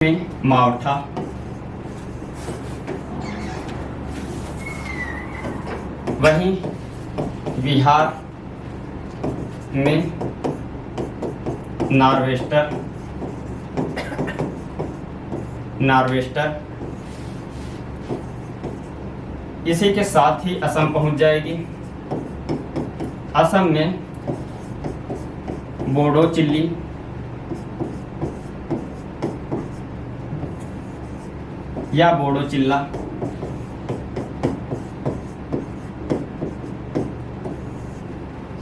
में मावठा, वहीं बिहार में नॉर्वेस्टर, इसी के साथ ही असम पहुंच जाएगी। असम में बोडो चिल्ली, या बोडो चिल्ला,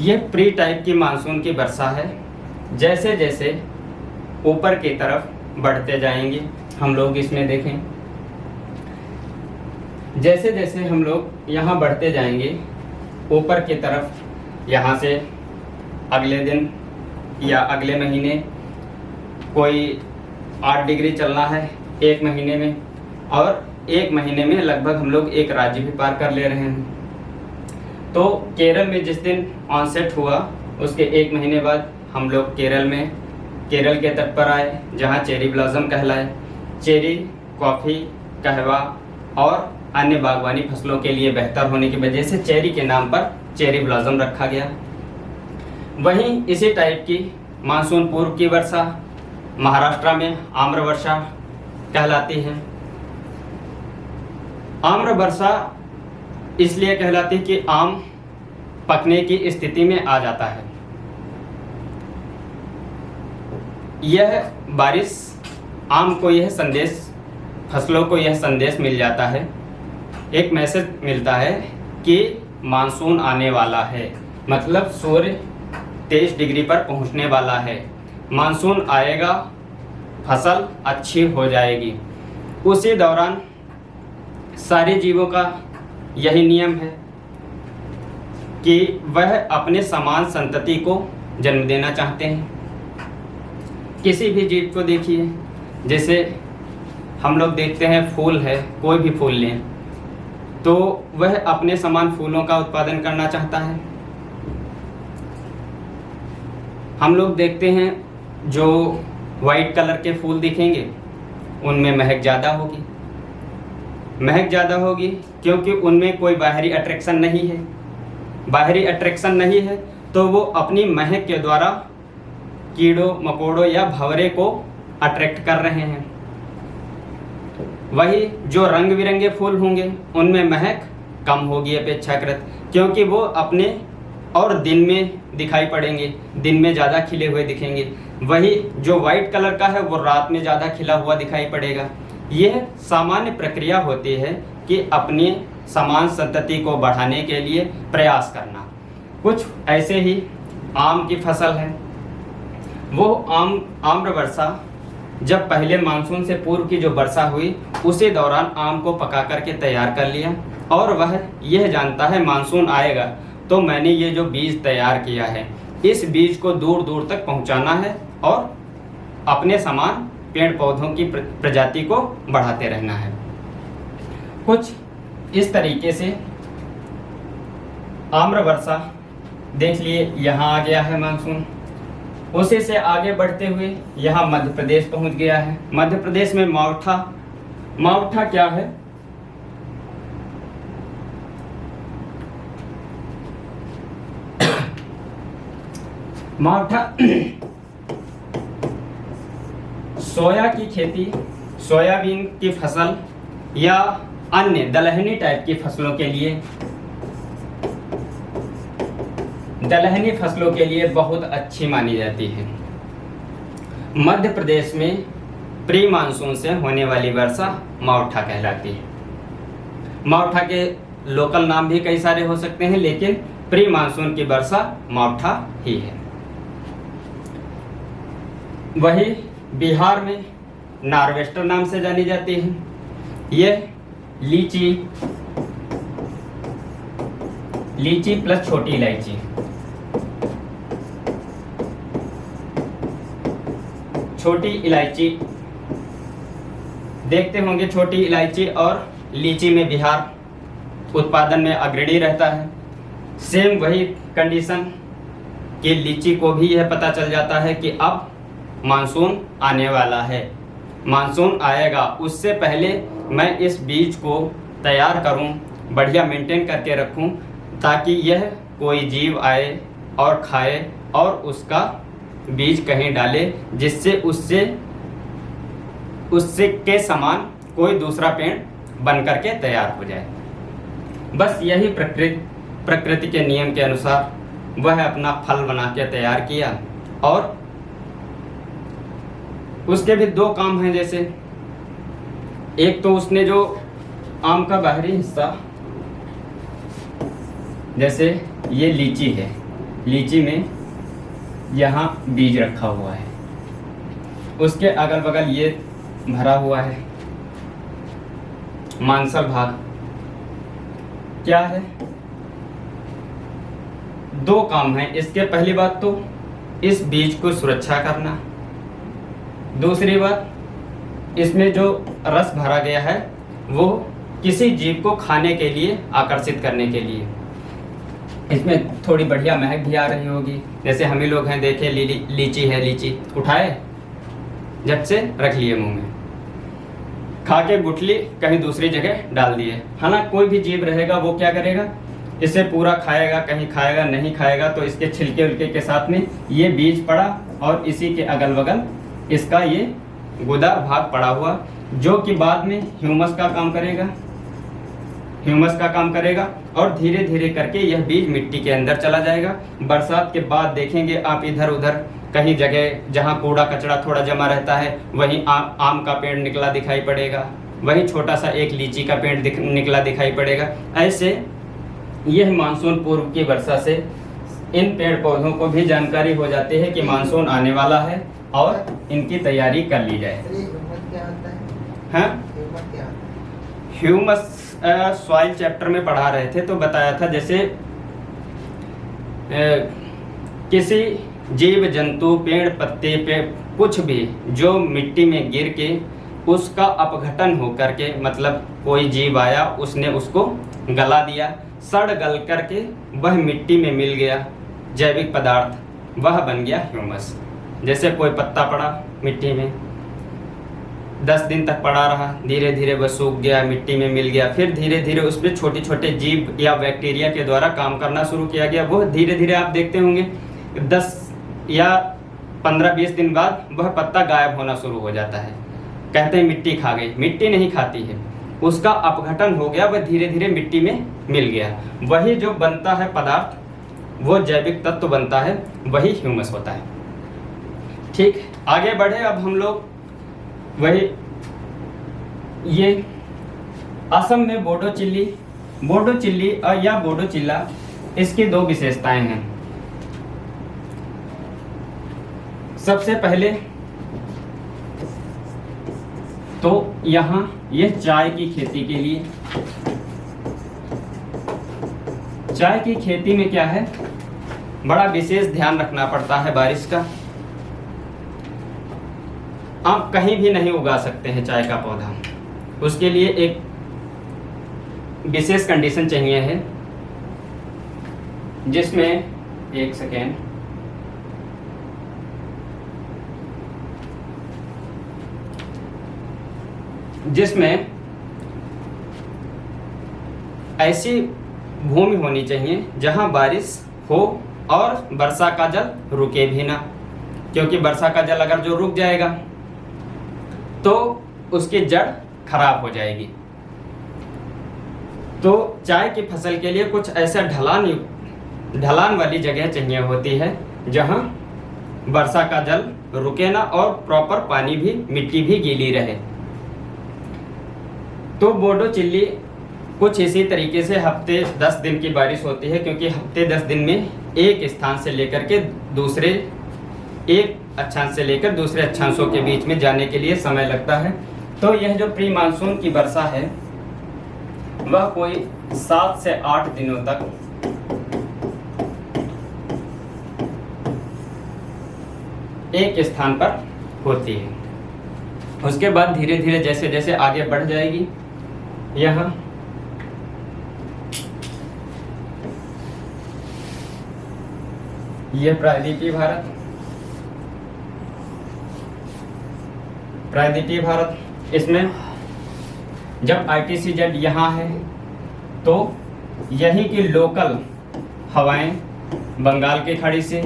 ये प्री टाइप की मानसून की वर्षा है। जैसे जैसे ऊपर की तरफ बढ़ते जाएंगे हम लोग, इसमें देखें, जैसे जैसे हम लोग यहाँ बढ़ते जाएंगे ऊपर की तरफ, यहाँ से अगले दिन या अगले महीने कोई 8 डिग्री चलना है एक महीने में, और एक महीने में लगभग हम लोग एक राज्य भी पार कर ले रहे हैं। तो केरल में जिस दिन ऑनसेट हुआ उसके एक महीने बाद हम लोग केरल के तट पर आए, जहाँ चेरी ब्लॉसम कहलाए। चेरी कॉफ़ी, कहवा और अन्य बागवानी फसलों के लिए बेहतर होने की वजह से चेरी के नाम पर चेरी ब्लॉसम रखा गया। वहीं इसी टाइप की मानसून पूर्व की वर्षा महाराष्ट्र में आम्र वर्षा कहलाती है। आम्र वर्षा इसलिए कहलाती कि आम पकने की स्थिति में आ जाता है। यह बारिश आम को यह संदेश, फसलों को यह संदेश मिल जाता है, एक मैसेज मिलता है कि मानसून आने वाला है, मतलब सूर्य 23 डिग्री पर पहुंचने वाला है, मानसून आएगा, फसल अच्छी हो जाएगी। उसी दौरान सारे जीवों का यही नियम है कि वह अपने समान संतति को जन्म देना चाहते हैं। किसी भी जीव को देखिए, जैसे हम लोग देखते हैं फूल है, कोई भी फूल लें तो वह अपने समान फूलों का उत्पादन करना चाहता है। हम लोग देखते हैं जो वाइट कलर के फूल दिखेंगे उनमें महक ज़्यादा होगी। महक ज़्यादा होगी क्योंकि उनमें कोई बाहरी अट्रैक्शन नहीं है। बाहरी अट्रैक्शन नहीं है तो वो अपनी महक के द्वारा कीड़ों मकोड़ों या भंवरे को अट्रैक्ट कर रहे हैं। वही जो रंग बिरंगे फूल होंगे उनमें महक कम होगी अपेक्षाकृत, क्योंकि वो अपने और दिन में दिखाई पड़ेंगे, दिन में ज़्यादा खिले हुए दिखेंगे। वही जो वाइट कलर का है वो रात में ज़्यादा खिला हुआ दिखाई पड़ेगा। यह सामान्य प्रक्रिया होती है कि अपनी समान संतति को बढ़ाने के लिए प्रयास करना। कुछ ऐसे ही आम की फसल है। वो आम्र वर्षा जब पहले मानसून से पूर्व की जो वर्षा हुई उसी दौरान आम को पका करके तैयार कर लिया, और वह यह जानता है मानसून आएगा तो मैंने ये जो बीज तैयार किया है इस बीज को दूर दूर तक पहुंचाना है और अपने समान पेड़ पौधों की प्रजाति को बढ़ाते रहना है। कुछ इस तरीके से आम्र वर्षा देख लिए। यहाँ आ गया है मानसून, उसी से आगे बढ़ते हुए यहाँ मध्य प्रदेश पहुँच गया है। मध्य प्रदेश में मावठा क्या है? मावठा सोया की खेती, सोयाबीन की फसल या अन्य दलहनी टाइप की फसलों के लिए बहुत अच्छी मानी जाती है। मध्य प्रदेश में प्री मानसून से होने वाली वर्षा मावठा कहलाती है। मावठा के लोकल नाम भी कई सारे हो सकते हैं, लेकिन प्री मानसून की वर्षा मावठा ही है। वही बिहार में नॉर्वेस्टर नाम से जानी जाती है। यह लीची प्लस छोटी इलायची, छोटी इलायची देखते होंगे। छोटी इलायची और लीची में बिहार उत्पादन में अग्रणी रहता है। सेम वही कंडीशन कि लीची को भी यह पता चल जाता है कि अब मानसून आने वाला है। मानसून आएगा उससे पहले मैं इस बीज को तैयार करूं, बढ़िया मेंटेन करके रखूं, ताकि यह कोई जीव आए और खाए और उसका बीज कहीं डाले, जिससे उससे के समान कोई दूसरा पेड़ बन करके तैयार हो जाए। बस यही प्रकृति के नियम के अनुसार वह अपना फल बना के तैयार किया। और उसके भी दो काम हैं, जैसे एक तो उसने जो आम का बाहरी हिस्सा, जैसे ये लीची है, लीची में यहाँ बीज रखा हुआ है, उसके अगल बगल ये भरा हुआ है मांसल भाग। क्या है, दो काम है इसके। पहली बात तो इस बीज को सुरक्षा करना, दूसरी बात इसमें जो रस भरा गया है वो किसी जीव को खाने के लिए आकर्षित करने के लिए। इसमें थोड़ी बढ़िया महक भी आ रही होगी, जैसे हम ही लोग हैं, देखे लीची है, लीची उठाए झट से रख लिए मुंह में, खा के गुठली कहीं दूसरी जगह डाल दिए। हालांकि कोई भी जीव रहेगा वो क्या करेगा, इसे पूरा खाएगा, कहीं खाएगा, नहीं खाएगा तो इसके छिलके उलके के साथ में ये बीज पड़ा और इसी के अगल बगल इसका ये गुदा भाग पड़ा हुआ, जो कि बाद में ह्यूमस का काम करेगा और धीरे धीरे करके यह बीज मिट्टी के अंदर चला जाएगा। बरसात के बाद देखेंगे आप इधर उधर कहीं जगह जहाँ कूड़ा कचरा थोड़ा जमा रहता है, वहीं आम का पेड़ निकला दिखाई पड़ेगा, वहीं छोटा सा एक लीची का पेड़ निकला दिखाई पड़ेगा। ऐसे यह मानसून पूर्व की वर्षा से इन पेड़ पौधों को भी जानकारी हो जाती है कि मानसून आने वाला है और इनकी तैयारी कर ली जाए। ह्यूमस सॉइल चैप्टर में पढ़ा रहे थे तो बताया था, जैसे किसी जीव जंतु पेड़ पत्ते पे कुछ भी जो मिट्टी में गिर के उसका अपघटन हो करके, मतलब कोई जीव आया उसने उसको गला दिया, सड़ गल करके वह मिट्टी में मिल गया जैविक पदार्थ, वह बन गया ह्यूमस। जैसे कोई पत्ता पड़ा मिट्टी में 10 दिन तक पड़ा रहा, धीरे धीरे वह सूख गया, मिट्टी में मिल गया, फिर धीरे धीरे उस पर छोटे छोटे जीव या बैक्टीरिया के द्वारा काम करना शुरू किया गया। वो धीरे धीरे आप देखते होंगे 10 या 15-20 दिन बाद वह पत्ता गायब होना शुरू हो जाता है। कहते हैं मिट्टी खा गई, मिट्टी नहीं खाती है, उसका अपघटन हो गया, वह धीरे धीरे मिट्टी में मिल गया। वही जो बनता है पदार्थ, वो जैविक तत्व बनता है, वही ह्यूमस होता है। ठीक, आगे बढ़े अब हम लोग। वही ये असम में बोडो चिल्ली या बोडो चिल्ला, इसकी दो विशेषताएं हैं। सबसे पहले तो यहाँ ये चाय की खेती के लिए, चाय की खेती में क्या है, बड़ा विशेष ध्यान रखना पड़ता है बारिश का। आप कहीं भी नहीं उगा सकते हैं चाय का पौधा, उसके लिए एक विशेष कंडीशन चाहिए है, जिसमें एक सेकेंड, जिसमें ऐसी भूमि होनी चाहिए जहां बारिश हो और वर्षा का जल रुके भी ना, क्योंकि वर्षा का जल अगर जो रुक जाएगा तो उसकी जड़ खराब हो जाएगी। तो चाय की फसल के लिए कुछ ऐसा ढलान वाली जगह चाहिए होती है जहां वर्षा का जल रुके ना और प्रॉपर पानी भी, मिट्टी भी गीली रहे। तो बोडो चिल्ली कुछ इसी तरीके से हफ्ते 10 दिन की बारिश होती है, क्योंकि हफ्ते 10 दिन में एक स्थान से लेकर के दूसरे, एक अक्षांश से लेकर दूसरे अक्षांशों के बीच में जाने के लिए समय लगता है। तो यह जो प्री मानसून की वर्षा है वह कोई 7 से 8 दिनों तक एक स्थान पर होती है। उसके बाद धीरे धीरे जैसे जैसे आगे बढ़ जाएगी, यहाँ प्रायद्वीपीय भारत, इसमें जब ITCZ यहाँ है तो यहीं की लोकल हवाएं बंगाल की खाड़ी से।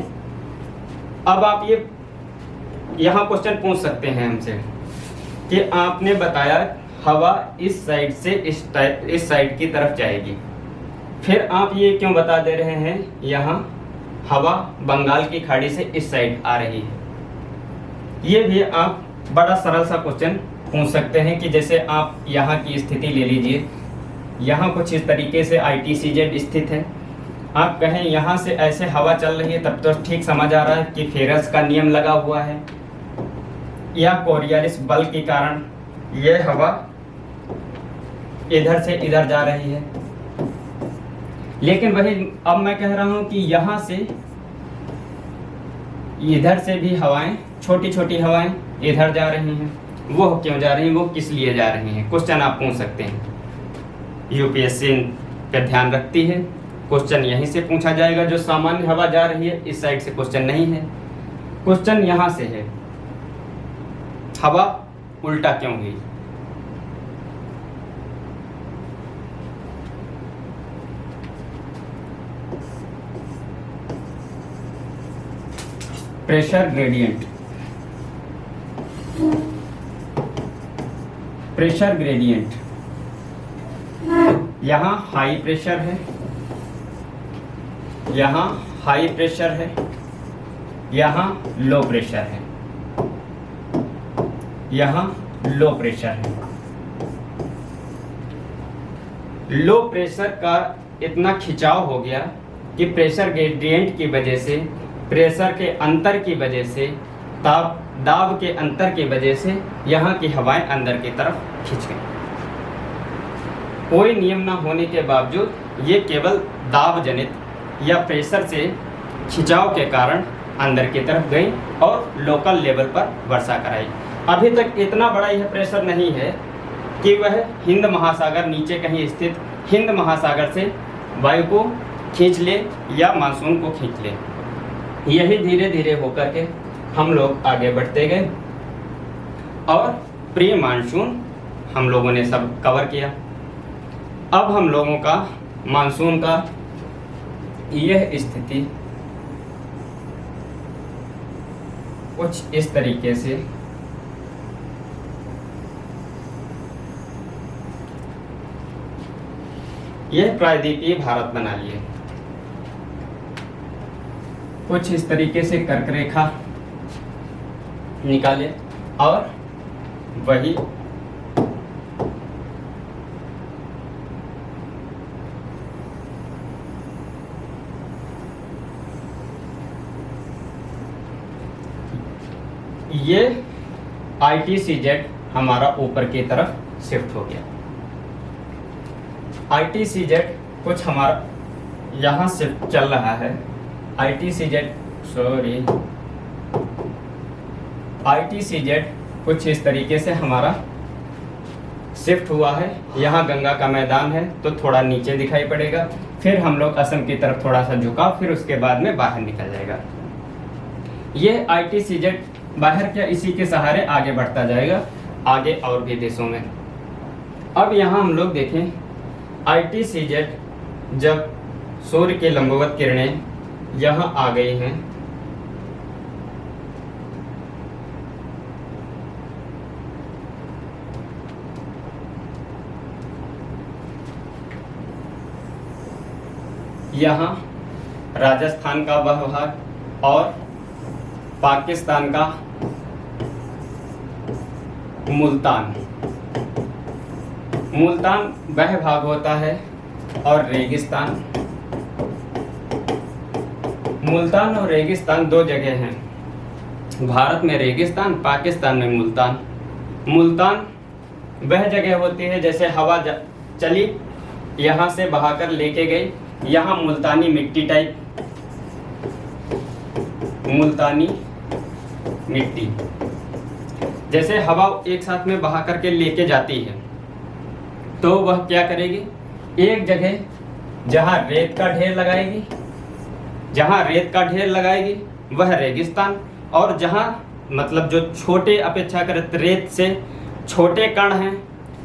अब आप ये यहाँ क्वेश्चन पूछ सकते हैं हमसे कि आपने बताया हवा इस साइड से इस साइड की तरफ जाएगी, फिर आप ये क्यों बता दे रहे हैं यहाँ हवा बंगाल की खाड़ी से इस साइड आ रही है। ये भी आप बड़ा सरल सा क्वेश्चन पूछ सकते हैं कि जैसे आप यहाँ की स्थिति ले लीजिए, यहाँ कुछ इस तरीके से ITCZ स्थित है, आप कहें यहाँ से ऐसे हवा चल रही है, तब तो ठीक समझ आ रहा है कि फेरस का नियम लगा हुआ है या कोरियोलिस बल के कारण यह हवा इधर से इधर जा रही है। लेकिन वही अब मैं कह रहा हूँ कि यहाँ से इधर से भी हवाएं, छोटी छोटी हवाएं इधर जा रही हैं, वो क्यों जा रही हैं, वो किस लिए जा रही हैं, क्वेश्चन आप पूछ सकते हैं। UPSC पे ध्यान रखती है, क्वेश्चन यहीं से पूछा जाएगा। जो सामान्य हवा जा रही है इस साइड से क्वेश्चन नहीं है, क्वेश्चन यहाँ से है हवा उल्टा क्यों हुई। प्रेशर ग्रेडियंट, प्रेशर ग्रेडियंट, यहाँ हाई प्रेशर है, यहाँ हाई प्रेशर है, यहाँ लो प्रेशर है, यहाँ लो प्रेशर है। लो प्रेशर का इतना खिंचाव हो गया कि प्रेशर ग्रेडियंट की वजह से, प्रेशर के अंतर की वजह से, दाब के अंतर की वजह से यहाँ की हवाएं अंदर की तरफ खिंच गई। कोई नियम ना होने के बावजूद ये केवल दाब जनित या प्रेशर से खिंचाव के कारण अंदर की तरफ गई और लोकल लेवल पर वर्षा कराई। अभी तक इतना बड़ा यह प्रेशर नहीं है कि वह हिंद महासागर, नीचे कहीं स्थित हिंद महासागर से वायु को खींच ले या मानसून को खींच ले। यही धीरे धीरे होकर के हम लोग आगे बढ़ते गए और प्री मानसून हम लोगों ने सब कवर किया। अब हम लोगों का मानसून का यह स्थिति कुछ इस तरीके से यह प्रायद्वीपीय भारत बना लिए, कुछ इस तरीके से कर्क रेखा निकाले और वही ये ITCZ हमारा ऊपर की तरफ शिफ्ट हो गया। ITCZ कुछ हमारा यहाँ शिफ्ट चल रहा है। ITCZ कुछ इस तरीके से हमारा शिफ्ट हुआ है। यहाँ गंगा का मैदान है तो थोड़ा नीचे दिखाई पड़ेगा, फिर हम लोग असम की तरफ थोड़ा सा झुका, फिर उसके बाद में बाहर निकल जाएगा। ये ITCZ बाहर क्या इसी के सहारे आगे बढ़ता जाएगा आगे और भी देशों में। अब यहाँ हम लोग देखें ITCZ जब सूर्य के लंबवत किरणें यहाँ आ गई हैं, यहाँ राजस्थान का वह भाग और पाकिस्तान का मुल्तान वह भाग होता है और रेगिस्तान, मुल्तान और रेगिस्तान दो जगह हैं भारत में, रेगिस्तान, पाकिस्तान में मुल्तान। मुल्तान वह जगह होती है जैसे हवा चली यहाँ से बहाकर लेके गई, यहाँ मुल्तानी मिट्टी टाइप, मुल्तानी मिट्टी जैसे हवा एक साथ में बहा करके लेके जाती है तो वह क्या करेगी, एक जगह जहाँ रेत का ढेर लगाएगी, जहाँ रेत का ढेर लगाएगी वह रेगिस्तान, और जहाँ मतलब जो छोटे अपेक्षाकृत रेत से छोटे कण हैं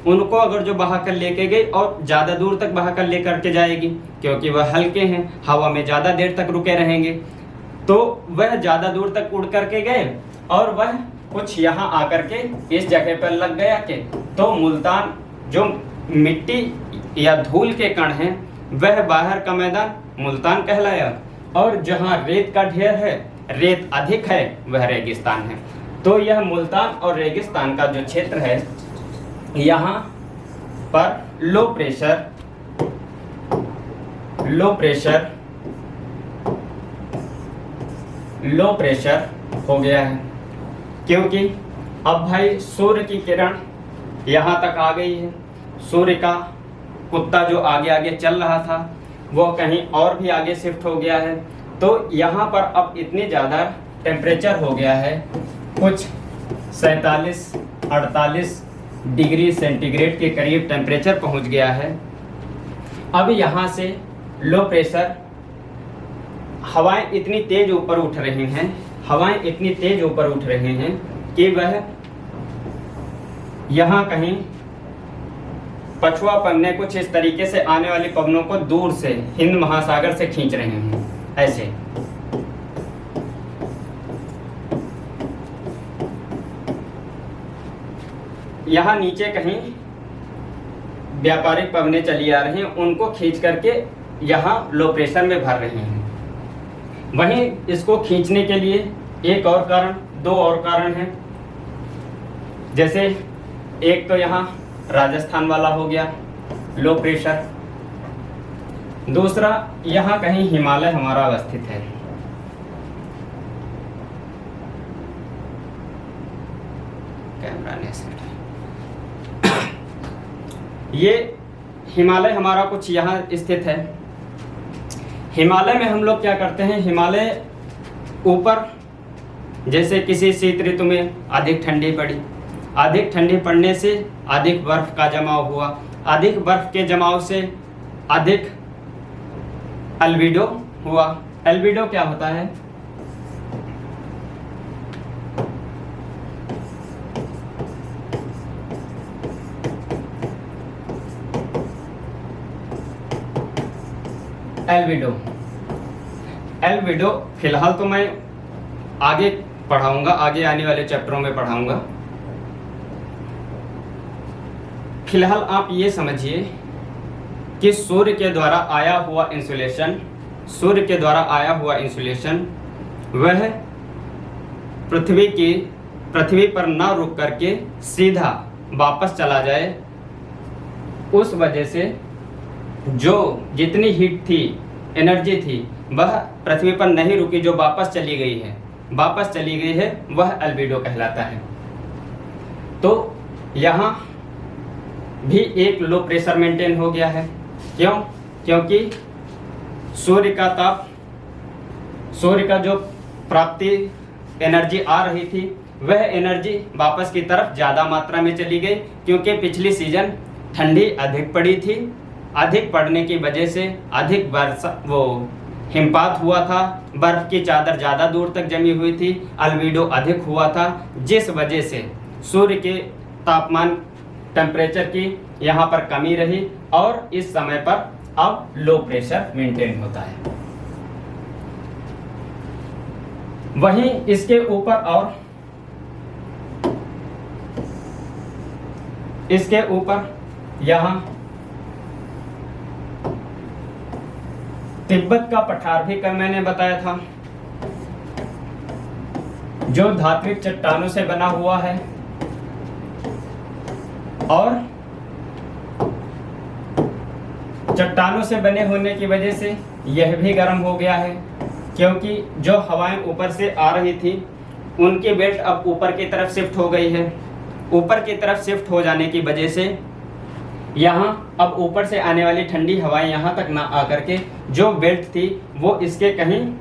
उनको अगर जो बहाकर लेके गई और ज़्यादा दूर तक बहाकर लेकर के जाएगी, क्योंकि वह हल्के हैं, हवा में ज़्यादा देर तक रुके रहेंगे, तो वह ज़्यादा दूर तक उड़ करके गए और वह कुछ यहाँ आकर के इस जगह पर लग गया कि तो मुल्तान जो मिट्टी या धूल के कण हैं वह बाहर का मैदान मुल्तान कहलाया, और जहाँ रेत का ढेर है, रेत अधिक है, वह रेगिस्तान है। तो यह मुल्तान और रेगिस्तान का जो क्षेत्र है, यहाँ पर लो प्रेशर हो गया है, क्योंकि अब भाई सूर्य की किरण यहाँ तक आ गई है। सूर्य का कुत्ता जो आगे आगे चल रहा था वो कहीं और भी आगे शिफ्ट हो गया है, तो यहाँ पर अब इतनी ज़्यादा टेम्परेचर हो गया है, कुछ 47-48 डिग्री सेंटीग्रेड के करीब टेम्परेचर पहुँच गया है। अब यहाँ से लो प्रेशर हवाएं इतनी तेज ऊपर उठ रही हैं, कि वह यहाँ कहीं पछुआ पन्ने कुछ इस तरीके से आने वाली पवनों को दूर से हिंद महासागर से खींच रहे हैं, ऐसे। यहाँ नीचे कहीं व्यापारिक पवनें चली आ रही हैं, उनको खींच करके यहाँ लो प्रेशर में भर रही हैं। वहीं इसको खींचने के लिए एक और कारण, दो और कारण हैं। जैसे एक तो यहाँ राजस्थान वाला हो गया लो प्रेशर, दूसरा यहाँ कहीं हिमालय हमारा अवस्थित है। कैमरा ने सेट, ये हिमालय हमारा कुछ यहाँ स्थित है। हिमालय में हम लोग क्या करते हैं, हिमालय ऊपर जैसे किसी शीत ऋतु में अधिक ठंडी पड़ी, अधिक ठंडी पड़ने से अधिक बर्फ का जमाव हुआ, अधिक बर्फ के जमाव से अधिक अल्बिडो हुआ। अल्बिडो क्या होता है? एल्बिडो फिलहाल तो मैं आगे पढ़ाऊंगा, आगे आने वाले चैप्टरों में पढ़ाऊंगा। फिलहाल आप ये समझिए कि सूर्य के द्वारा आया हुआ इंसुलेशन वह पृथ्वी पर न रुक करके सीधा वापस चला जाए। उस वजह से जो जितनी हीट थी, एनर्जी थी, वह पृथ्वी पर नहीं रुकी, जो वापस चली गई है वह अल्बिडो कहलाता है। तो यहाँ भी एक लो प्रेशर मेंटेन हो गया है। क्यों? क्योंकि सूर्य का जो प्राप्ति एनर्जी आ रही थी वह एनर्जी वापस की तरफ ज़्यादा मात्रा में चली गई, क्योंकि पिछली सीजन ठंडी अधिक पड़ी थी। अधिक पड़ने की वजह से अधिक हिमपात हुआ था, बर्फ की चादर ज़्यादा दूर तक जमी हुई थी, अल्बिडो अधिक हुआ था, जिस वजह से सूर्य के तापमान टेम्परेचर की यहाँ पर कमी रही और इस समय पर अब लो प्रेशर मेंटेन होता है। वहीं इसके ऊपर यहाँ तिब्बत का पठार भी कल मैंने बताया था, जो धात्विक चट्टानों से बना हुआ है और चट्टानों से बने होने की वजह से यह भी गर्म हो गया है, क्योंकि जो हवाएं ऊपर से आ रही थी उनकी बेल्ट अब ऊपर की तरफ शिफ्ट हो गई है। ऊपर की तरफ शिफ्ट हो जाने की वजह से यहाँ अब ऊपर से आने वाली ठंडी हवाएं यहाँ तक ना आकर के जो बेल्ट थी वो इसके कहीं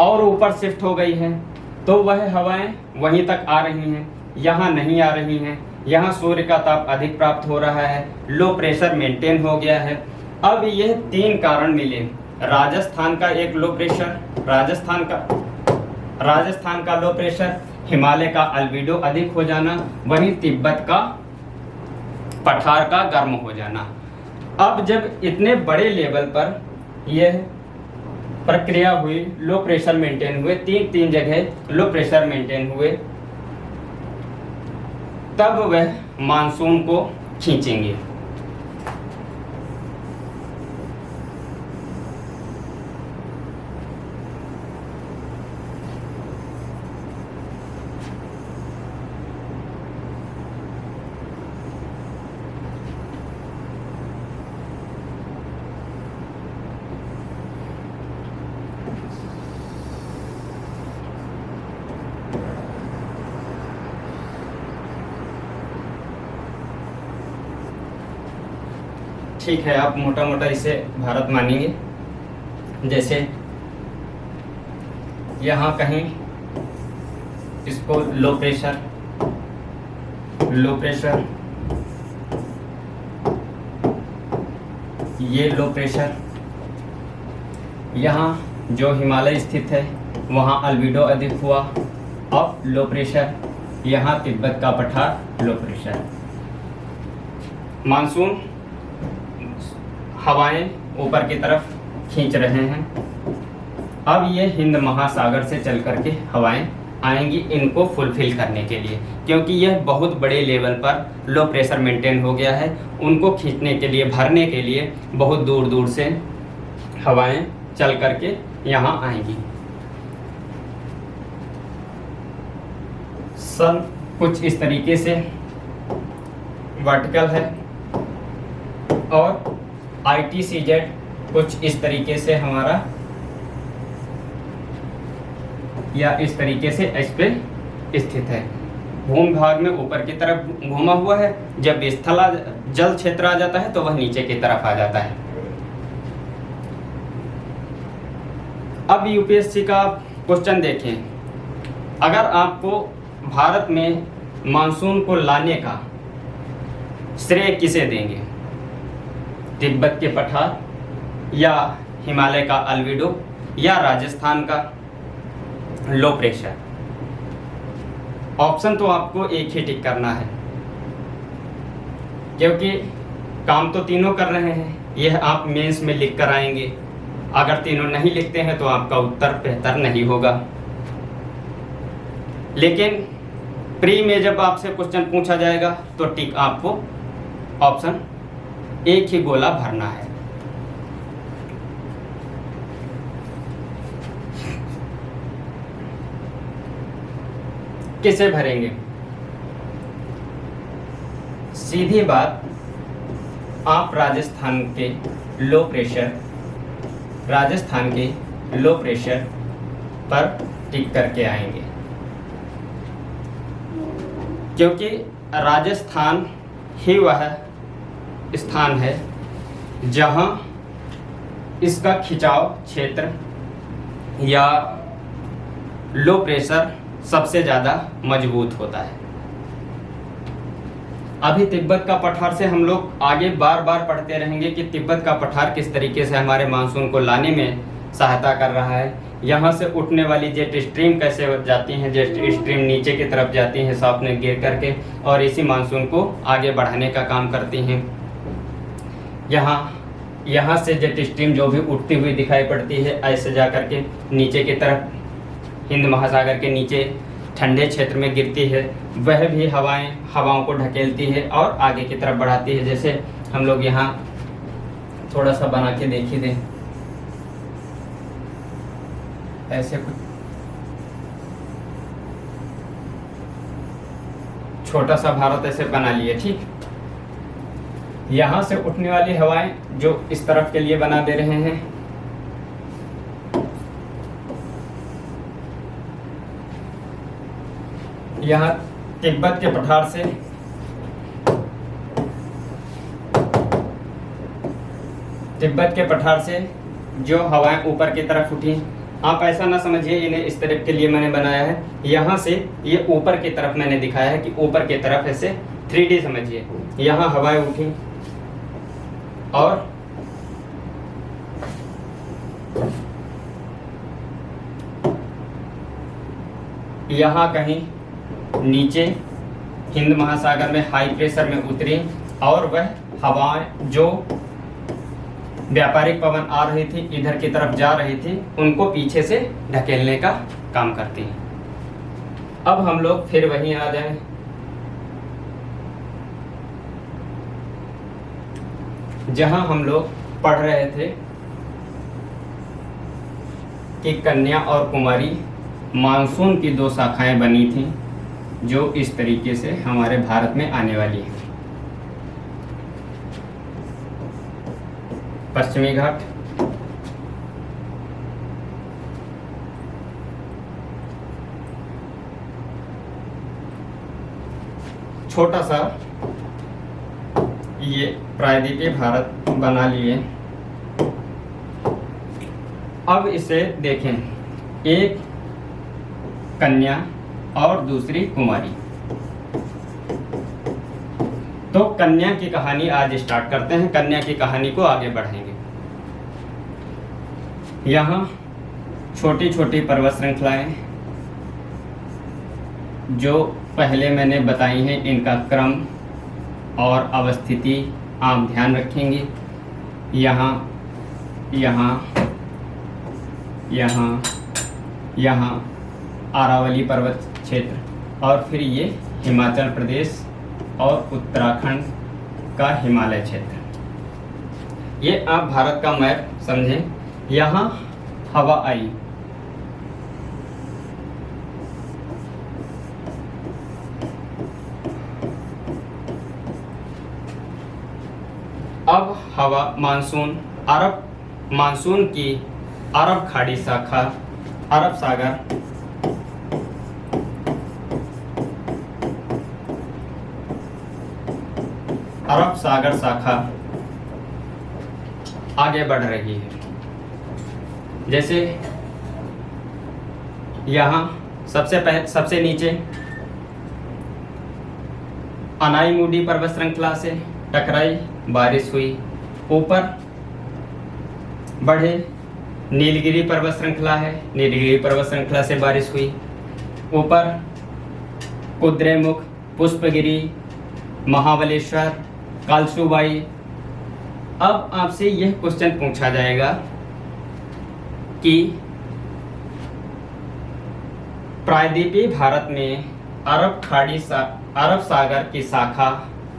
और ऊपर शिफ्ट हो गई है, तो वह हवाएं वहीं तक आ रही हैं, यहाँ नहीं आ रही हैं। यहाँ सूर्य का ताप अधिक प्राप्त हो रहा है, लो प्रेशर मेंटेन हो गया है। अब यह तीन कारण मिले, राजस्थान का एक लो प्रेशर, राजस्थान का राजस्थान का लो प्रेशर, हिमालय का अल्बिडो अधिक हो जाना, वहीं तिब्बत का पठार का गर्म हो जाना। अब जब इतने बड़े लेवल पर यह प्रक्रिया हुई, लो प्रेशर मेंटेन हुए, तीन जगह लो प्रेशर मेंटेन हुए, तब वह मानसून को खींचेंगे। ठीक है, आप मोटा मोटा इसे भारत मानेंगे। जैसे यहाँ कहीं इसको लो प्रेशर, ये लो प्रेशर, यहाँ जो हिमालय स्थित है वहाँ अल्बिडो अधिक हुआ। अब लो प्रेशर, यहाँ तिब्बत का पठार लो प्रेशर। मानसून हवाएं ऊपर की तरफ खींच रहे हैं। अब ये हिंद महासागर से चल करके हवाएं आएंगी इनको फुलफिल करने के लिए, क्योंकि यह बहुत बड़े लेवल पर लो प्रेशर मेंटेन हो गया है। उनको खींचने के लिए, भरने के लिए बहुत दूर दूर से हवाएं चल करके यहाँ आएंगी। सन कुछ इस तरीके से वर्टिकल है और ITCZ कुछ इस तरीके से हमारा, या इस तरीके से इस पे स्थित है। भूमि भाग में ऊपर की तरफ घूमा हुआ है, जब जल क्षेत्र आ जाता है तो वह नीचे की तरफ आ जाता है। अब UPSC का क्वेश्चन देखें, अगर आपको भारत में मानसून को लाने का श्रेय किसे देंगे, तिब्बत के पठार या हिमालय का अल्बिडो या राजस्थान का लो प्रेशर? ऑप्शन तो आपको एक ही टिक करना है, क्योंकि काम तो तीनों कर रहे हैं। यह आप मेंस में लिख कर आएंगे। अगर तीनों नहीं लिखते हैं तो आपका उत्तर बेहतर नहीं होगा। लेकिन प्री में जब आपसे क्वेश्चन पूछा जाएगा तो टिक आपको ऑप्शन एक ही गोला भरना है। किसे भरेंगे? सीधी बात, आप राजस्थान के लो प्रेशर पर टिक करके आएंगे, क्योंकि राजस्थान ही वह स्थान है जहां इसका खिंचाव क्षेत्र या लो प्रेशर सबसे ज़्यादा मजबूत होता है। अभी तिब्बत का पठार से हम लोग आगे बार बार पढ़ते रहेंगे कि तिब्बत का पठार किस तरीके से हमारे मानसून को लाने में सहायता कर रहा है। यहाँ से उठने वाली जेट स्ट्रीम कैसे जाती हैं, जेट स्ट्रीम नीचे की तरफ जाती हैं साफ में गिर करके, और इसी मानसून को आगे बढ़ाने का काम करती हैं। यहाँ से जेट स्ट्रीम जो भी उठती हुई दिखाई पड़ती है, ऐसे जा करके नीचे की तरफ हिंद महासागर के नीचे ठंडे क्षेत्र में गिरती है। वह भी हवाओं को ढकेलती है और आगे की तरफ बढ़ाती है। जैसे हम लोग यहाँ थोड़ा सा बना के देख ही दें, ऐसे कुछ छोटा सा भारत ऐसे बना लिए। ठीक, यहाँ से उठने वाली हवाएं जो इस तरफ के लिए बना दे रहे हैं, यहाँ तिब्बत के पठार से जो हवाएं ऊपर की तरफ उठी, आप ऐसा ना समझिए इन्हें इस तरफ के लिए मैंने बनाया है। यहाँ से ये ऊपर की तरफ मैंने दिखाया है कि ऊपर की तरफ ऐसे 3D समझिए। यहाँ हवाएं उठी और यहाँ कहीं नीचे हिंद महासागर में हाई प्रेशर में उतरी और वह हवाएं जो व्यापारिक पवन आ रही थी, इधर की तरफ जा रही थी, उनको पीछे से ढकेलने का काम करती है। अब हम लोग फिर वहीं आ जाएं। जहां हम लोग पढ़ रहे थे कि कन्या और कुमारी मानसून की दो शाखाएं बनी थी जो इस तरीके से हमारे भारत में आने वाली है। पश्चिमी घाट, छोटा सा ये प्रायद्वीपीय भारत बना लिए। अब इसे देखें, एक कन्या और दूसरी कुमारी। तो कन्या की कहानी आज स्टार्ट करते हैं, कन्या की कहानी को आगे बढ़ाएंगे। यहाँ छोटी छोटी पर्वत श्रृंखलाएं जो पहले मैंने बताई हैं, इनका क्रम और अवस्थिति आप ध्यान रखेंगे। यहाँ यहाँ यहाँ यहाँ अरावली पर्वत क्षेत्र और फिर ये हिमाचल प्रदेश और उत्तराखंड का हिमालय क्षेत्र। ये आप भारत का मैप समझें। यहाँ हवा आई, अब हवा मानसून मानसून की अरब खाड़ी शाखा, अरब सागर शाखा आगे बढ़ रही है। जैसे यहाँ सबसे नीचे अनाईमुडी पर्वत श्रृंखला से टकराई, बारिश हुई। ऊपर बढ़े, नीलगिरी पर्वत श्रृंखला है, नीलगिरी पर्वत श्रृंखला से बारिश हुई। ऊपर कुद्रेमुख, पुष्पगिरी, महाबलेश्वर, कालसूबाई। अब आपसे यह क्वेश्चन पूछा जाएगा कि प्रायद्वीपीय भारत में अरब सागर की शाखा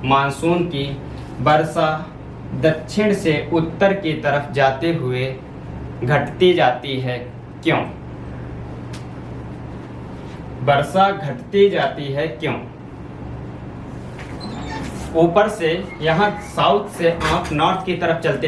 मानसून की वर्षा दक्षिण से उत्तर की तरफ जाते हुए घटती जाती है, क्यों? वर्षा घटती जाती है क्यों? ऊपर से यहाँ साउथ से आप नॉर्थ की तरफ चलते